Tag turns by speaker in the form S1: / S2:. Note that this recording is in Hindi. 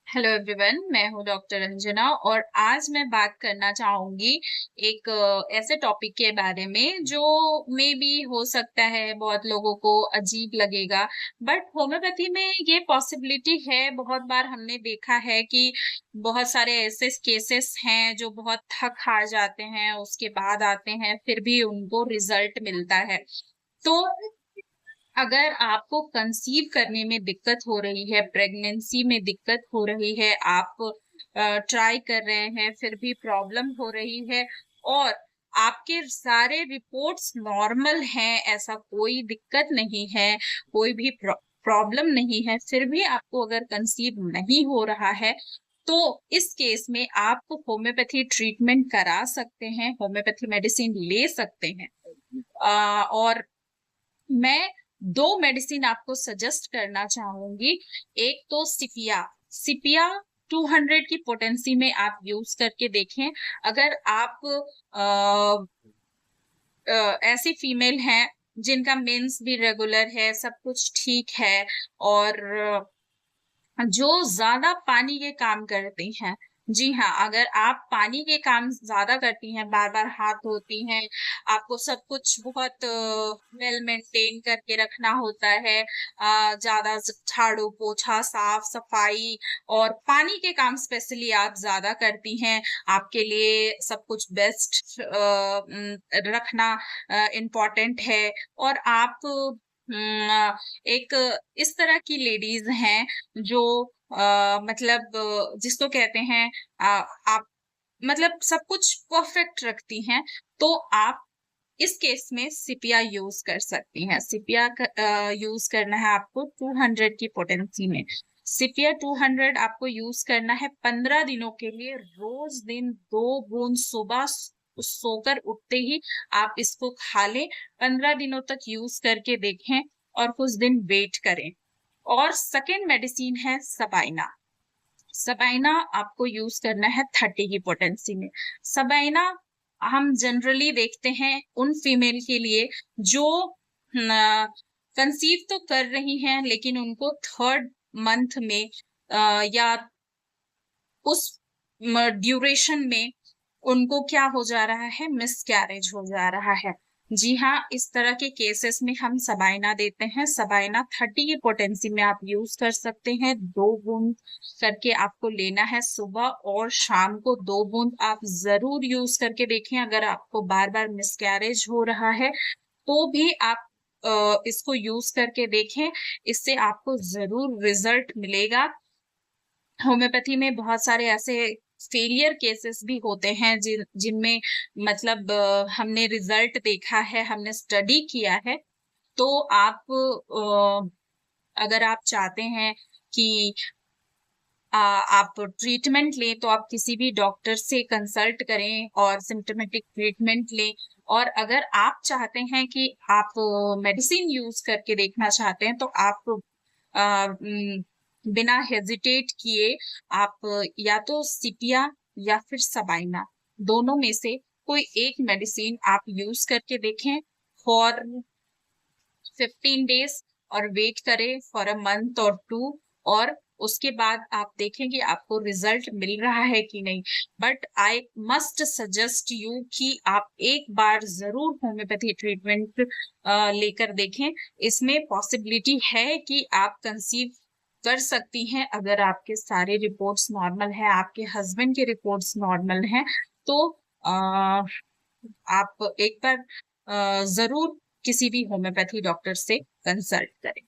S1: हेलो एवरीवन, मैं हूं डॉक्टर अंजना और आज मैं बात करना चाहूंगी एक ऐसे टॉपिक के बारे में जो मे बी हो सकता है बहुत लोगों को अजीब लगेगा। बट होम्योपैथी में ये पॉसिबिलिटी है। बहुत बार हमने देखा है कि बहुत सारे ऐसे केसेस हैं जो बहुत थक हार जाते हैं, उसके बाद आते हैं, फिर भी उनको रिजल्ट मिलता है। तो अगर आपको कंसीव करने में दिक्कत हो रही है, प्रेगनेंसी में दिक्कत हो रही है, आप ट्राई कर रहे हैं फिर भी प्रॉब्लम हो रही है और आपके सारे रिपोर्ट्स नॉर्मल हैं, ऐसा कोई दिक्कत नहीं है, कोई भी प्रॉब्लम नहीं है, फिर भी आपको अगर कंसीव नहीं हो रहा है तो इस केस में आप होम्योपैथी ट्रीटमेंट करा सकते हैं, होम्योपैथी मेडिसिन ले सकते हैं। और मैं दो मेडिसिन आपको सजेस्ट करना चाहूंगी। एक तो सिपिया सिपिया 200 की पोटेंसी में आप यूज करके देखें। अगर आप ऐसी फीमेल हैं जिनका मेंस भी रेगुलर है, सब कुछ ठीक है और जो ज्यादा पानी के काम करती हैं, जी हाँ, अगर आप पानी के काम ज्यादा करती हैं, बार बार हाथ धोती हैं, आपको सब कुछ बहुत वेल मेंटेन करके रखना होता है, ज्यादा झाड़ू पोछा साफ सफाई और पानी के काम स्पेशली आप ज्यादा करती हैं, आपके लिए सब कुछ बेस्ट रखना इम्पोर्टेंट है। और आप एक इस तरह की लेडीज हैं जो मतलब जिसको कहते हैं आप मतलब सब कुछ परफेक्ट रखती हैं, तो आप इस केस में सिपिया यूज कर सकती हैं। सिपिया यूज करना है आपको 200 की पोटेंसी में। सिपिया 200 आपको यूज करना है 15 दिनों के लिए, रोज दिन 2 बूंद सुबह सोकर उठते ही आप इसको खा लें। 15 दिनों तक यूज करके देखें और कुछ दिन वेट करें। और सेकेंड मेडिसिन है सबाइना। सबाइना आपको यूज करना है 30 की पोटेंसी में। सबाइना हम जनरली देखते हैं उन फीमेल के लिए जो कंसीव तो कर रही हैं लेकिन उनको 3rd मंथ में या उस ड्यूरेशन में उनको क्या हो जा रहा है, मिसकैरेज हो जा रहा है। जी हाँ, इस तरह के केसेस में हम सबाइना देते हैं। सबाइना 30 की पोटेंसी में आप यूज कर सकते हैं। 2 बूंद करके आपको लेना है, सुबह और शाम को 2 बूंद आप जरूर यूज करके देखें। अगर आपको बार बार मिसकैरेज हो रहा है तो भी आप इसको यूज करके देखें, इससे आपको जरूर रिजल्ट मिलेगा। होम्योपैथी में बहुत सारे ऐसे फेलियर केसेस भी होते हैं जिनमें मतलब हमने रिजल्ट देखा है, हमने स्टडी किया है। तो आप अगर आप चाहते हैं कि आप ट्रीटमेंट लें तो आप किसी भी डॉक्टर से कंसल्ट करें और सिम्टोमेटिक ट्रीटमेंट लें। और अगर आप चाहते हैं कि आप मेडिसिन यूज करके देखना चाहते हैं तो आप बिना हेजिटेट किए आप या तो सिपिया या फिर सबाइना, दोनों में से कोई एक मेडिसिन आप यूज करके देखें फॉर 15 डेज और वेट करें फॉर अ मंथ और 2। और उसके बाद आप देखें कि आपको रिजल्ट मिल रहा है कि नहीं। But I must suggest you कि आप एक बार जरूर होम्योपैथी ट्रीटमेंट लेकर देखें। इसमें पॉसिबिलिटी है कि आप कंसीव कर सकती हैं अगर आपके सारे रिपोर्ट्स नॉर्मल है, आपके हस्बैंड के रिपोर्ट्स नॉर्मल हैं। तो आप एक बार जरूर किसी भी होम्योपैथी डॉक्टर से कंसल्ट करें।